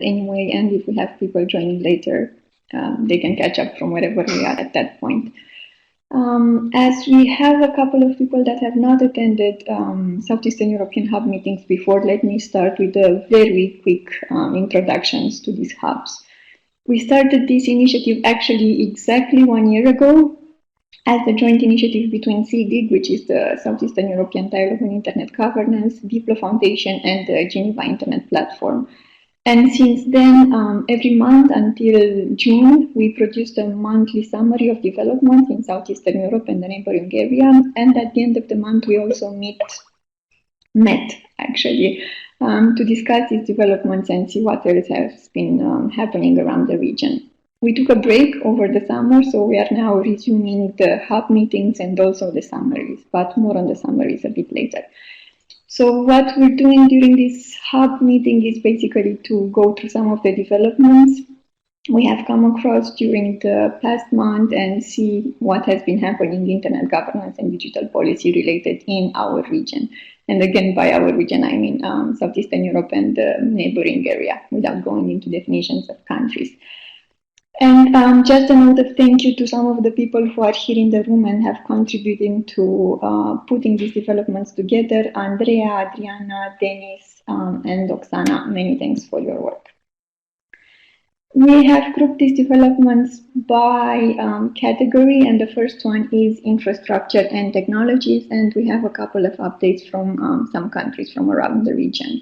anyway, and if we have people joining later, they can catch up from wherever we are at that point. As we have a couple of people that have not attended Southeastern European Hub meetings before, let me start with a very quick introductions to these hubs. We started this initiative actually exactly 1 year ago as a joint initiative between CDIG, which is the Southeastern European Dialogue on Internet Governance, DiploFoundation, and the Geneva Internet Platform. And since then, every month until June, we produced a monthly summary of developments in Southeastern Europe and the neighboring area. And at the end of the month, we also met actually to discuss these developments and see what else has been happening around the region. We took a break over the summer, so we are now resuming the hub meetings and also the summaries, but more on the summaries a bit later. So what we're doing during this hub meeting is basically to go through some of the developments we have come across during the past month and see what has been happening in internet governance and digital policy related in our region. And again, by our region, I mean Southeastern Europe and the neighboring area, without going into definitions of countries. And just a note of thank you to some of the people who are here in the room and have contributed to putting these developments together. Andrea, Adriana, Denis, and Oksana, many thanks for your work. We have grouped these developments by category, and the first one is infrastructure and technologies, and we have a couple of updates from some countries from around the region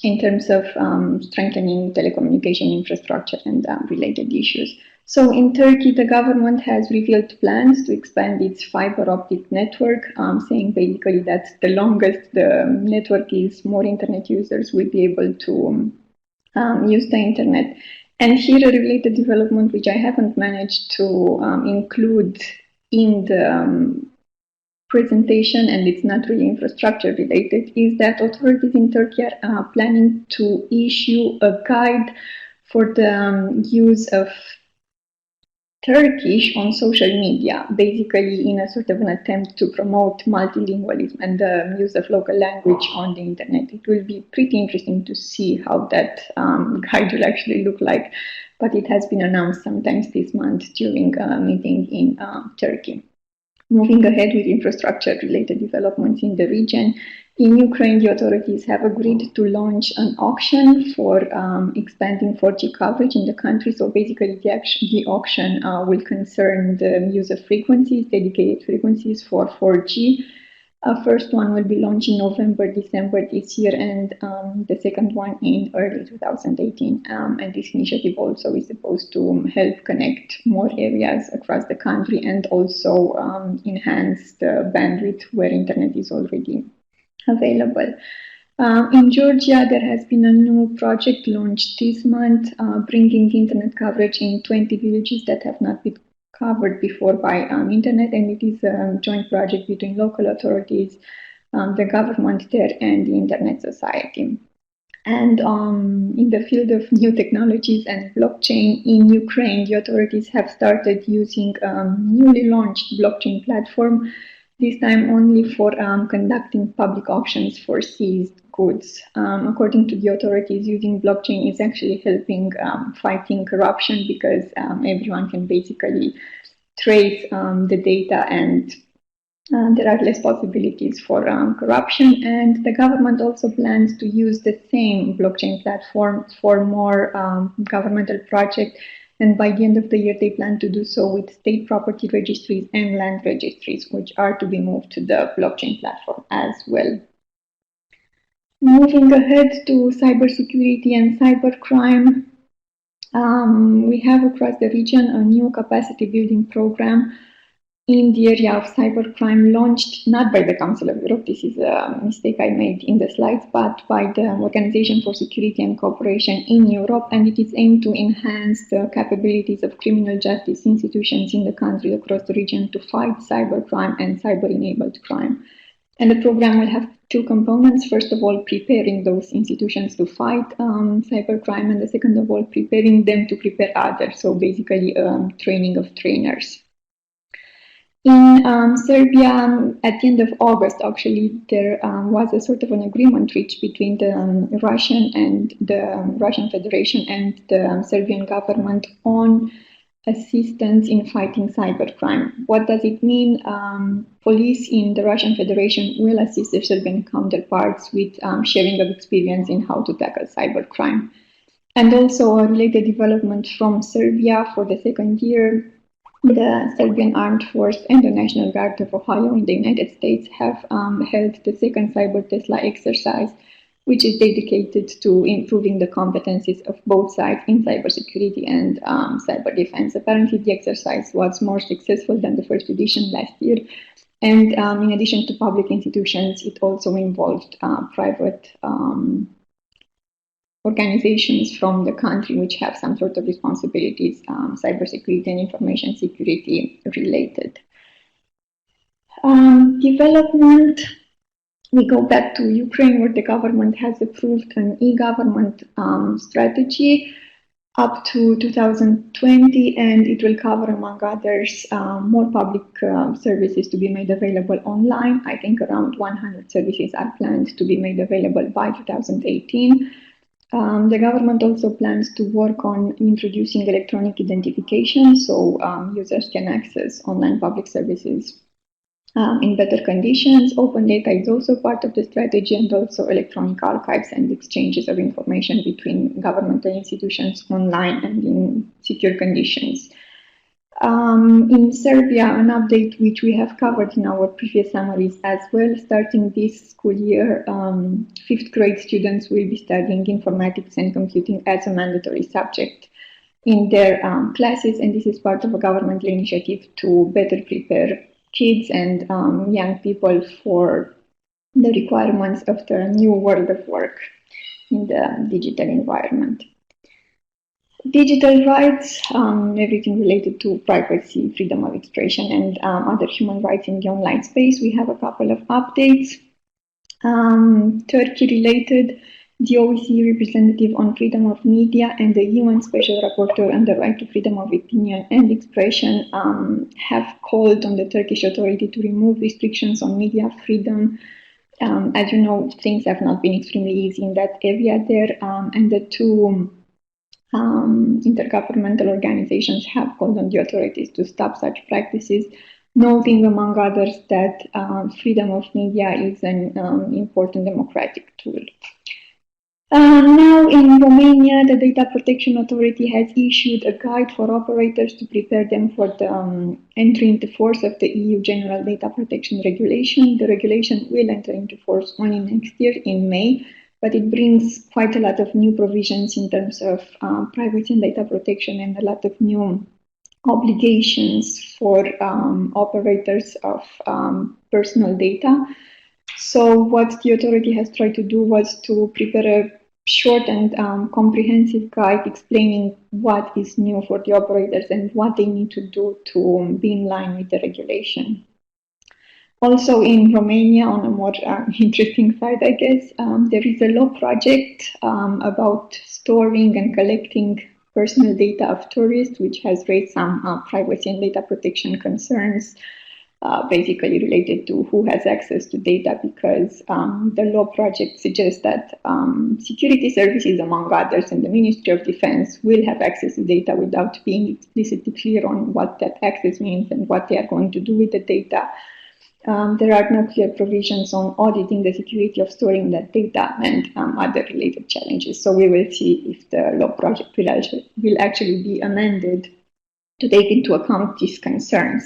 in terms of strengthening telecommunication infrastructure and related issues. So in Turkey, the government has revealed plans to expand its fiber optic network, saying basically that the longest the network is, more internet users will be able to use the internet. And here a related development, which I haven't managed to include in the presentation, and it's not really infrastructure related, is that authorities in Turkey are planning to issue a guide for the use of Turkish on social media, basically in a sort of an attempt to promote multilingualism and the use of local language on the internet. It will be pretty interesting to see how that guide will actually look like, but it has been announced sometimes this month during a meeting in Turkey. Moving ahead with infrastructure-related developments in the region, in Ukraine, the authorities have agreed to launch an auction for expanding 4G coverage in the country. So basically, the auction will concern the use of frequencies, dedicated frequencies for 4G. First one will be launched in November, December this year, and the second one in early 2018. And this initiative also is supposed to help connect more areas across the country and also enhance the bandwidth where internet is already available. In Georgia, there has been a new project launched this month, bringing internet coverage in 20 villages that have not been covered before by internet, and it is a joint project between local authorities, the government there, and the Internet Society. And in the field of new technologies and blockchain in Ukraine, the authorities have started using a newly launched blockchain platform, this time only for conducting public auctions for seized goods. According to the authorities, using blockchain is actually helping fighting corruption because everyone can basically trace the data, and there are less possibilities for corruption. And the government also plans to use the same blockchain platform for more governmental projects. And by the end of the year, they plan to do so with state property registries and land registries, which are to be moved to the blockchain platform as well. Moving ahead to cybersecurity and cybercrime, we have across the region a new capacity building program in the area of cybercrime, launched not by the Council of Europe, this is a mistake I made in the slides, but by the Organization for Security and Cooperation in Europe, and it is aimed to enhance the capabilities of criminal justice institutions in the country across the region to fight cybercrime and cyber-enabled crime. And the program will have two components. First of all, preparing those institutions to fight cybercrime, and the second of all, preparing them to prepare others, so basically training of trainers. In Serbia, at the end of August, actually, there was a sort of an agreement reached between the Russian and the Russian Federation and the Serbian government on assistance in fighting cybercrime. What does it mean? Police in the Russian Federation will assist their Serbian counterparts with sharing of experience in how to tackle cybercrime. And also a related development from Serbia for the second year, the Serbian Armed Force and the National Guard of Ohio in the United States have held the second Cyber Tesla exercise, which is dedicated to improving the competencies of both sides in cybersecurity and cyber defense. Apparently, the exercise was more successful than the first edition last year. And in addition to public institutions, it also involved private organizations from the country which have some sort of responsibilities, cybersecurity and information security related. Development, we go back to Ukraine, where the government has approved an e-government strategy up to 2020, and it will cover, among others, more public services to be made available online. I think around 100 services are planned to be made available by 2018. The government also plans to work on introducing electronic identification, so users can access online public services in better conditions. Open data is also part of the strategy, and also electronic archives and exchanges of information between governmental institutions online and in secure conditions. In Serbia, an update which we have covered in our previous summaries as well. Starting this school year, 5th grade students will be studying informatics and computing as a mandatory subject in their classes, and this is part of a governmental initiative to better prepare kids and young people for the requirements of the new world of work in the digital environment. Digital rights, everything related to privacy, freedom of expression, and other human rights in the online space. We have a couple of updates. Turkey related, the OEC representative on freedom of media and the UN Special Rapporteur on the right to freedom of opinion and expression have called on the Turkish authority to remove restrictions on media freedom. As you know, things have not been extremely easy in that area there, and the two intergovernmental organizations have called on the authorities to stop such practices, noting, among others, that freedom of media is an important democratic tool. Now in Romania, the Data Protection Authority has issued a guide for operators to prepare them for the entry into force of the EU General Data Protection Regulation. The regulation will enter into force only next year in May, but it brings quite a lot of new provisions in terms of privacy and data protection, and a lot of new obligations for operators of personal data. So what the authority has tried to do was to prepare a short and comprehensive guide explaining what is new for the operators and what they need to do to be in line with the regulation. Also in Romania, on a more interesting side, I guess, there is a law project about storing and collecting personal data of tourists, which has raised some privacy and data protection concerns, basically related to who has access to data, because the law project suggests that security services, among others, and the Ministry of Defense will have access to data without being explicitly clear on what that access means and what they are going to do with the data. There are no clear provisions on auditing the security of storing that data and other related challenges. So we will see if the law project will actually be amended to take into account these concerns.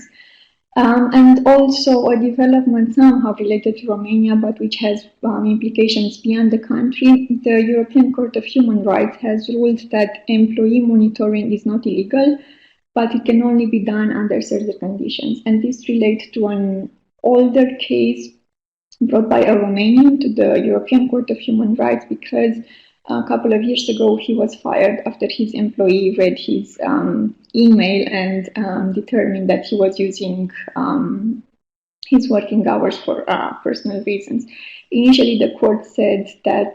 And also a development somehow related to Romania, but which has implications beyond the country. The European Court of Human Rights has ruled that employee monitoring is not illegal, but it can only be done under certain conditions. And this relates to an older case brought by a Romanian to the European Court of Human Rights, because a couple of years ago he was fired after his employee read his email and determined that he was using his working hours for personal reasons. Initially, the court said that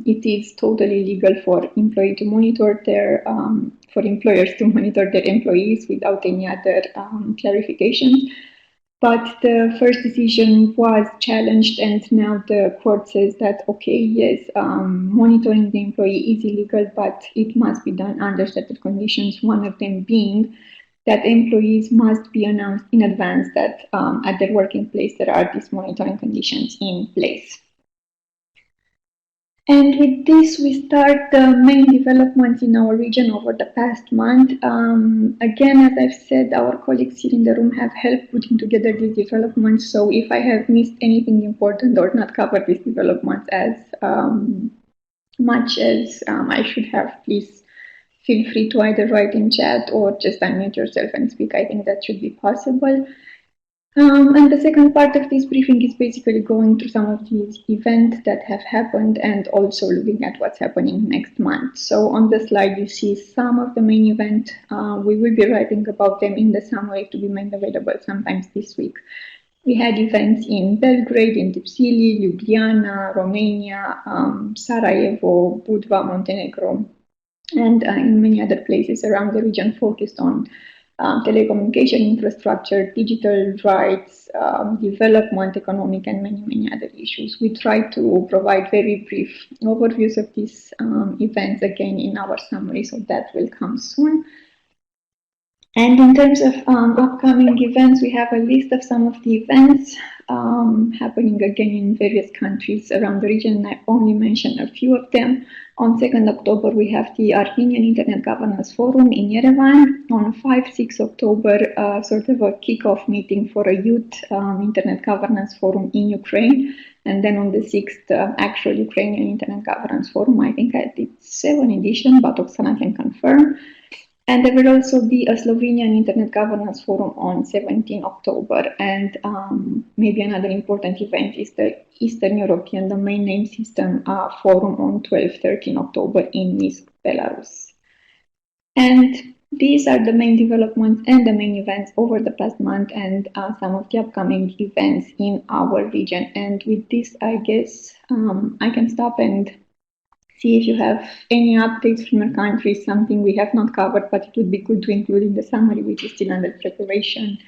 it is totally legal for employee to monitor their for employers to monitor their employees without any other clarifications. But the first decision was challenged, and now the court says that, okay, yes, monitoring the employee is illegal, but it must be done under certain conditions, one of them being that employees must be announced in advance that at their working place there are these monitoring conditions in place. And with this, we start the main developments in our region over the past month. Again, as I've said, our colleagues here in the room have helped putting together these developments. So if I have missed anything important or not covered these developments as much as I should have, please feel free to either write in chat or just unmute yourself and speak. I think that should be possible. And the second part of this briefing is basically going through some of these events that have happened and also looking at what's happening next month. So on the slide, you see some of the main events. We will be writing about them in the summary to be made available sometimes this week. We had events in Belgrade, in Tbilisi, Ljubljana, Romania, Sarajevo, Budva, Montenegro, and in many other places around the region focused on telecommunication infrastructure, digital rights, development, economic, and many other issues. We try to provide very brief overviews of these events again in our summary, so that will come soon. And in terms of upcoming events, we have a list of some of the events happening again in various countries around the region, and I only mentioned a few of them. On 2nd October, we have the Armenian Internet Governance Forum in Yerevan. On 5-6 October, sort of a kickoff meeting for a youth Internet Governance Forum in Ukraine. And then on the 6th, actual Ukrainian Internet Governance Forum. I think I did 7 edition, but Oksana can confirm. And there will also be a Slovenian Internet Governance Forum on 17 October. And maybe another important event is the Eastern European Domain Name System Forum on 12-13 October in Minsk, Belarus. And these are the main developments and the main events over the past month and some of the upcoming events in our region. And with this, I guess I can stop and see if you have any updates from your country, something we have not covered, but it would be good to include in the summary, which is still under preparation.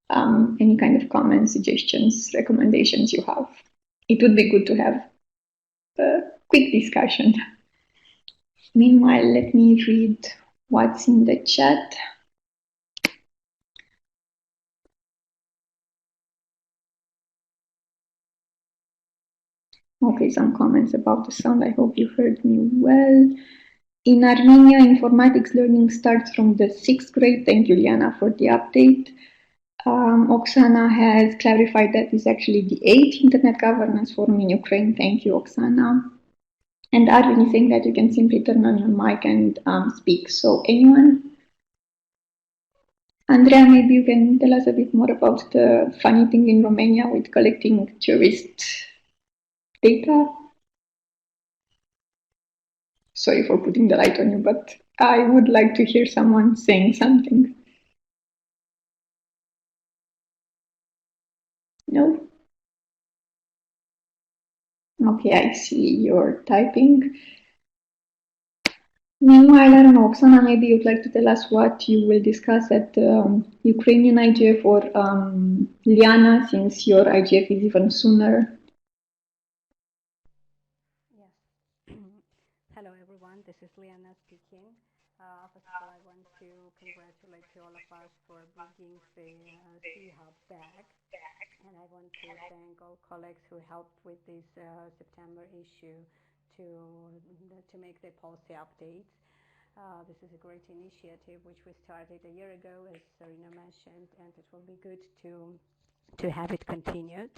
Any kind of comments, suggestions, recommendations you have. It would be good to have a quick discussion. Meanwhile, let me read what's in the chat. Okay, some comments about the sound. I hope you heard me well. In Armenia, informatics learning starts from the 6th grade. Thank you, Liana, for the update. Oksana has clarified that it's actually the 8th Internet Governance Forum in Ukraine. Thank you, Oksana. And Arvin is saying that you can simply turn on your mic and speak. So anyone? Andrea, maybe you can tell us a bit more about the funny thing in Romania with collecting tourist data. Sorry for putting the light on you, but I would like to hear someone saying something. No? Okay, I see you're typing. Meanwhile, I don't know, Oksana, maybe you'd like to tell us what you will discuss at Ukrainian IGF or Liana, since your IGF is even sooner. Yes. Hello, everyone. This is Liana speaking. First of all, I want to congratulate all of us for bringing the C-Hub back. And I want to thank all colleagues who helped with this September issue to make the policy updates. This is a great initiative which we started a year ago, as Sarina mentioned, and it will be good to have it continued.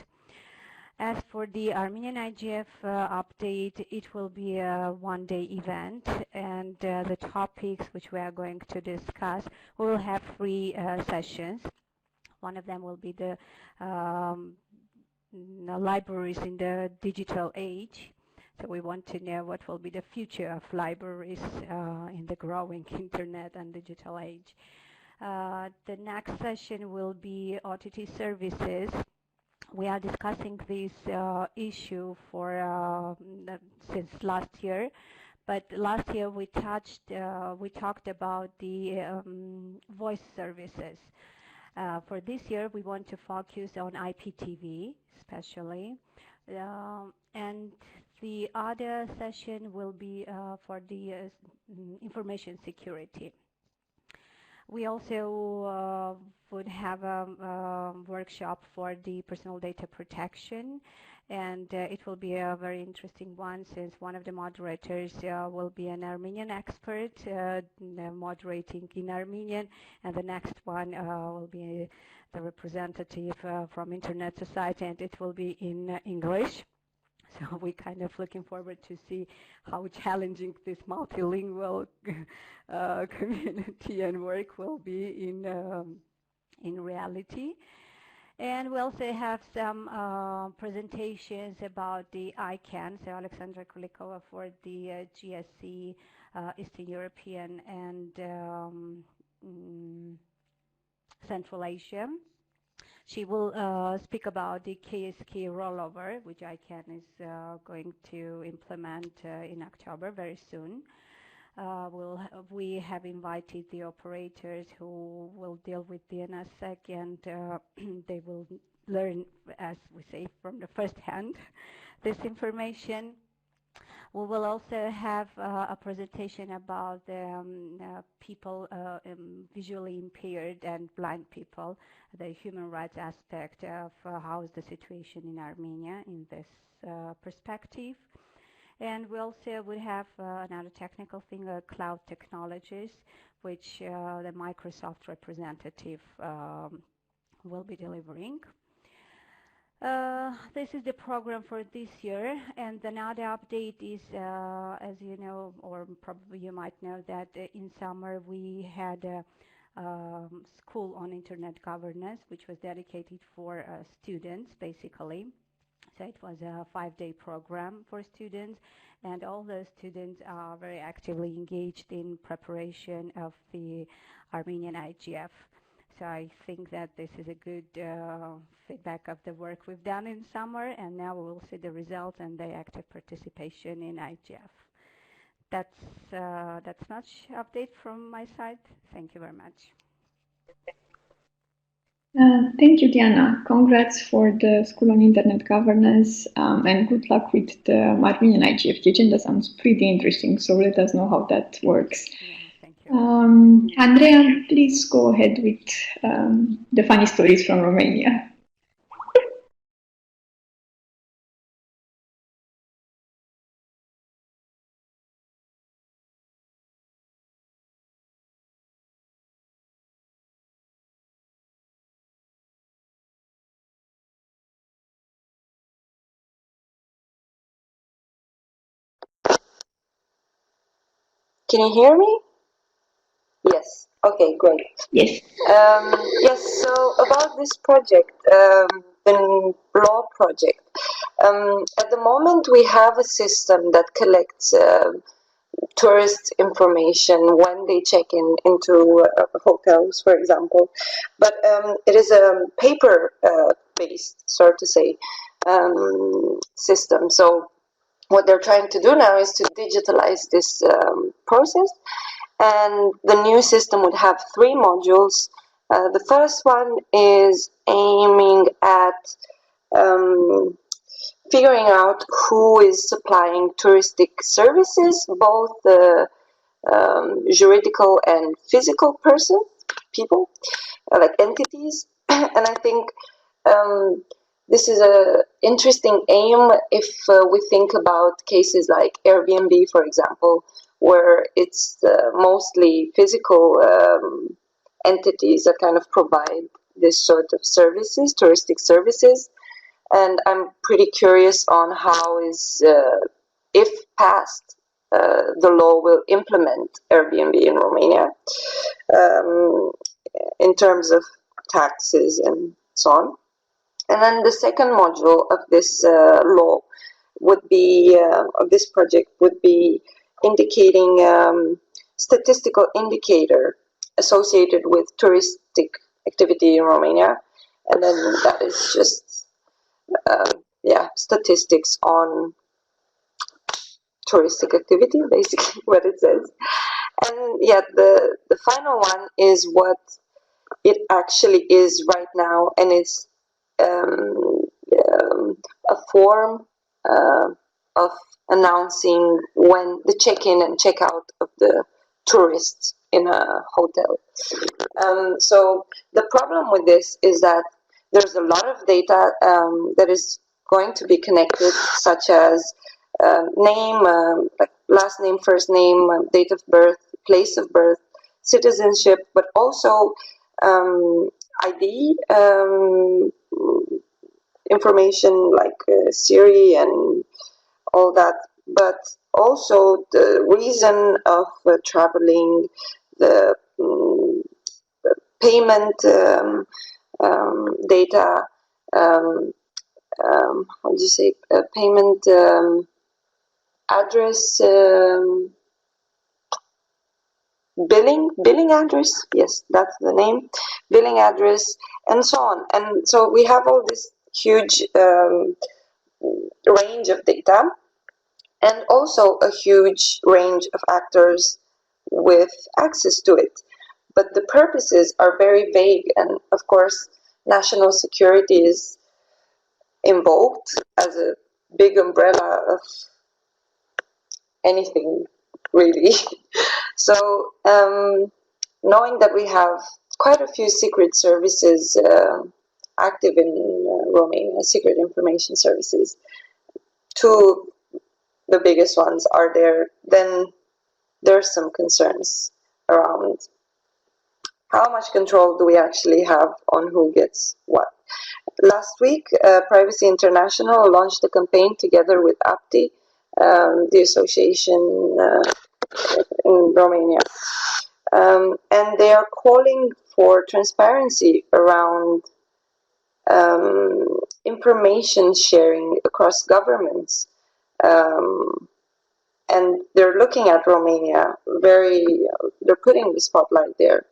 As for the Armenian IGF update, it will be a one-day event, and the topics which we are going to discuss, we will have 3 sessions. One of them will be the libraries in the digital age. So we want to know what will be the future of libraries in the growing internet and digital age. The next session will be OTT services. we are discussing this issue for since last year. But last year we talked about the voice services. For this year, we want to focus on IPTV, especially, and the other session will be for the information security. We also would have a workshop for the personal data protection, and it will be a very interesting one since one of the moderators will be an Armenian expert moderating in Armenian, and the next one will be the representative from Internet Society, and it will be in English. So we're kind of looking forward to see how challenging this multilingual community and work will be in reality. And we also have some presentations about the ICANN, so Alexandra Kulikova for the GSC, Eastern European and Central Asia. She will speak about the KSK rollover, which ICANN is going to implement in October, very soon. We have invited the operators who will deal with the NSSEC, and they will learn, as we say, from the first hand, this information. We will also have a presentation about people visually impaired and blind people, the human rights aspect of how is the situation in Armenia in this perspective. And we also would have another technical thing, cloud technologies, which the Microsoft representative will be delivering. This is the program for this year, and another update is, as you know, or probably you might know, that in summer we had a school on internet governance, which was dedicated for students, basically. So it was a 5-day program for students, and all the students are very actively engaged in preparation of the Armenian IGF. So I think that this is a good feedback of the work we've done in summer, and now we will see the results and the active participation in IGF. That's much update from my side. Thank you very much. Thank you, Diana. Congrats for the School on Internet Governance, and good luck with the Armenian IGF. The agenda sounds pretty interesting, so let us know how that works. Yeah, thank you. Andrea, please go ahead with the funny stories from Romania. Can you hear me? Yes. Okay, great. Yes. Yes, so about this project, the law project. At the moment, we have a system that collects tourist information when they check into hotels, for example. But it is a paper-based, so to say, system. So what they're trying to do now is to digitalize this process, and the new system would have 3 modules. The first one is aiming at figuring out who is supplying touristic services, both the juridical and physical people, like entities. And I think this is an interesting aim if we think about cases like Airbnb, for example, where it's mostly physical entities that kind of provide this sort of services, touristic services. And I'm pretty curious on how is, if passed, the law will implement Airbnb in Romania in terms of taxes and so on. And then the second module of this law would be, of this project, would be indicating statistical indicator associated with touristic activity in Romania. And then that is just statistics on touristic activity, basically what it says. And the final one is what it actually is right now, and it's a form of announcing when the check-in and check-out of the tourists in a hotel. So the problem with this is that there's a lot of data that is going to be connected, such as name, like last name, first name, date of birth, place of birth, citizenship, but also ID information like Siri and all that, but also the reason of traveling, the payment data, how do you say, payment address, billing address, yes, that's the name, billing address, and so on. And so we have all this huge range of data, and also a huge range of actors with access to it. But the purposes are very vague, and of course, national security is invoked as a big umbrella of anything, really. So, knowing that we have quite a few secret services active in Romania, secret information services, two the biggest ones are there, then there's some concerns around how much control do we actually have on who gets what. Last week, Privacy International launched a campaign together with APTI, the association in Romania. And they are calling for transparency around information sharing across governments. And they're looking at Romania they're putting the spotlight there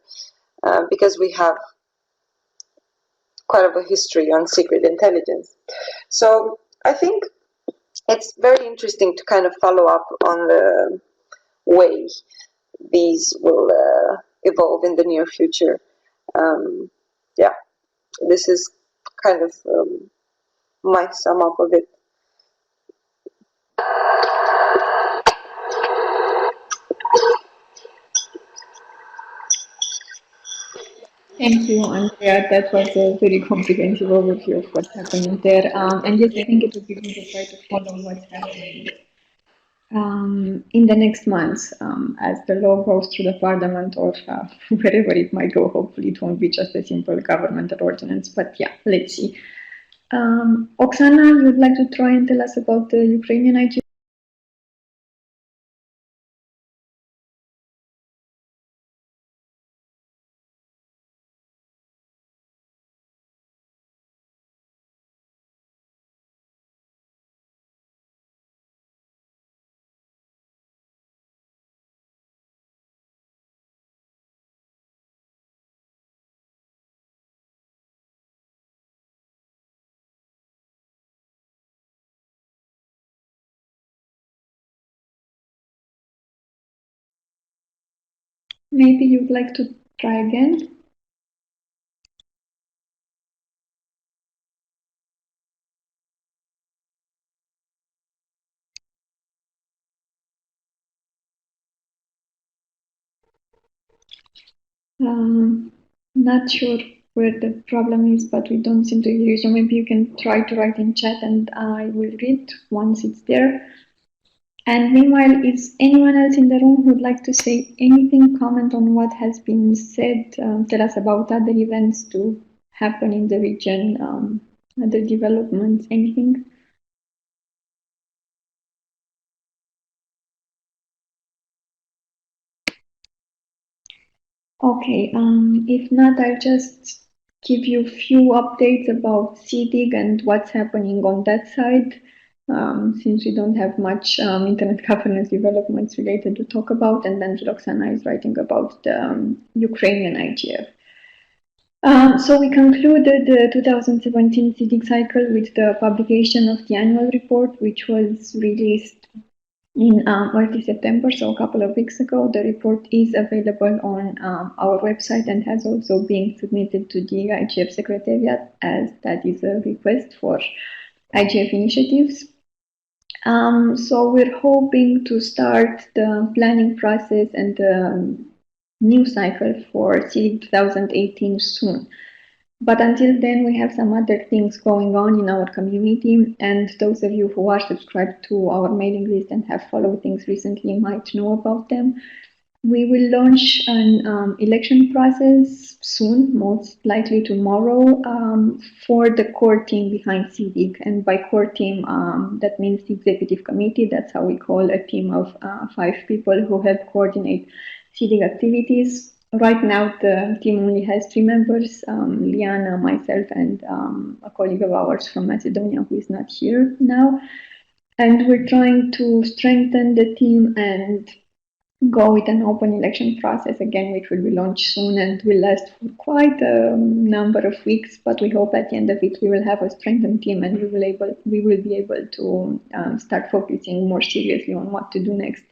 because we have quite of a history on secret intelligence. So I think it's very interesting to kind of follow up on the way these will evolve in the near future. This is kind of my sum up of it. Thank you, Andrea. That was a very comprehensive overview of what's happening there. And yes, I think it would be good to try to follow what's happening in the next months as the law goes through the parliament or wherever it might go. Hopefully, it won't be just a simple governmental ordinance. But yeah, let's see. Oksana, you would like to try and tell us about the Ukrainian IT? Maybe you'd like to try again? Not sure where the problem is, but we don't seem to hear you. So maybe you can try to write in chat and I will read once it's there. And meanwhile, is anyone else in the room who would like to say anything, comment on what has been said, tell us about other events to happen in the region, other developments, anything? Okay, if not, I'll just give you a few updates about CDIG and what's happening on that side, since we don't have much internet governance developments related to talk about, and then Roxana is writing about the Ukrainian IGF. So we concluded the 2017 CDIC cycle with the publication of the annual report, which was released in early September, so a couple of weeks ago. The report is available on our website and has also been submitted to the IGF Secretariat, as that is a request for IGF initiatives. So we're hoping to start the planning process and the new cycle for CDIC 2018 soon. But until then, we have some other things going on in our community, and those of you who are subscribed to our mailing list and have followed things recently might know about them. We will launch an election process soon, most likely tomorrow, for the core team behind CDIC. And by core team, that means the executive committee. That's how we call a team of 5 people who help coordinate CDIC activities. Right now, the team only has 3 members, Liana, myself, and a colleague of ours from Macedonia who is not here now. And we're trying to strengthen the team and go with an open election process again, which will be launched soon and will last for quite a number of weeks. But we hope at the end of it we will have a strengthened team and we will be able to start focusing more seriously on what to do next.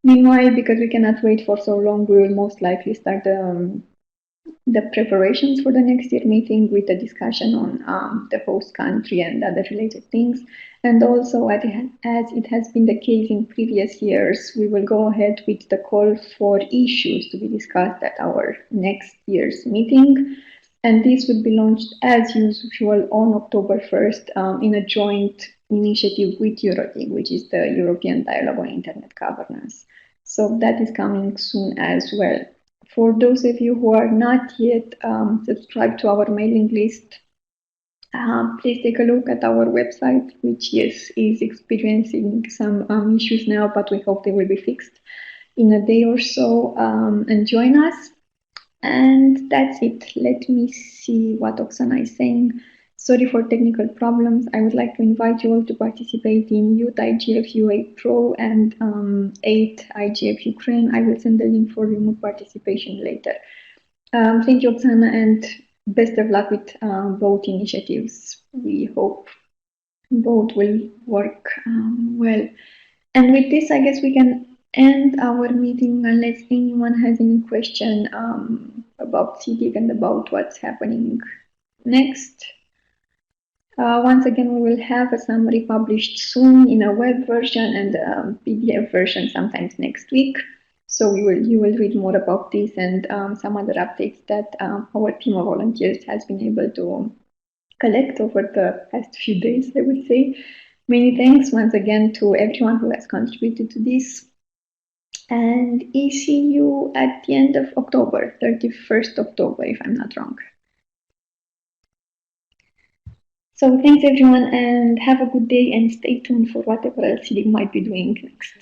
Meanwhile, because we cannot wait for so long, we will most likely start the preparations for the next year meeting with a discussion on the host country and other related things. And also, as it has been the case in previous years, we will go ahead with the call for issues to be discussed at our next year's meeting. And this will be launched as usual on October 1st in a joint initiative with Eurodig, which is the European Dialogue on Internet Governance. So that is coming soon as well. For those of you who are not yet subscribed to our mailing list, please take a look at our website, which is experiencing some issues now, but we hope they will be fixed in a day or so, and join us. And that's it. Let me see what Oksana is saying. Sorry for technical problems. I would like to invite you all to participate in Youth IGF UA Pro and 8 IGF Ukraine. I will send the link for remote participation later. Thank you, Oksana, and best of luck with both initiatives. We hope both will work well. And with this, I guess we can end our meeting unless anyone has any question about CDIC and about what's happening next. Once again, we will have a summary published soon in a web version and a PDF version sometimes next week. So you will read more about this and some other updates that our team of volunteers has been able to collect over the past few days, I would say. Many thanks once again to everyone who has contributed to this. And I see you at the end of October, 31st October, if I'm not wrong. So thanks everyone and have a good day and stay tuned for whatever else CDIC might be doing next.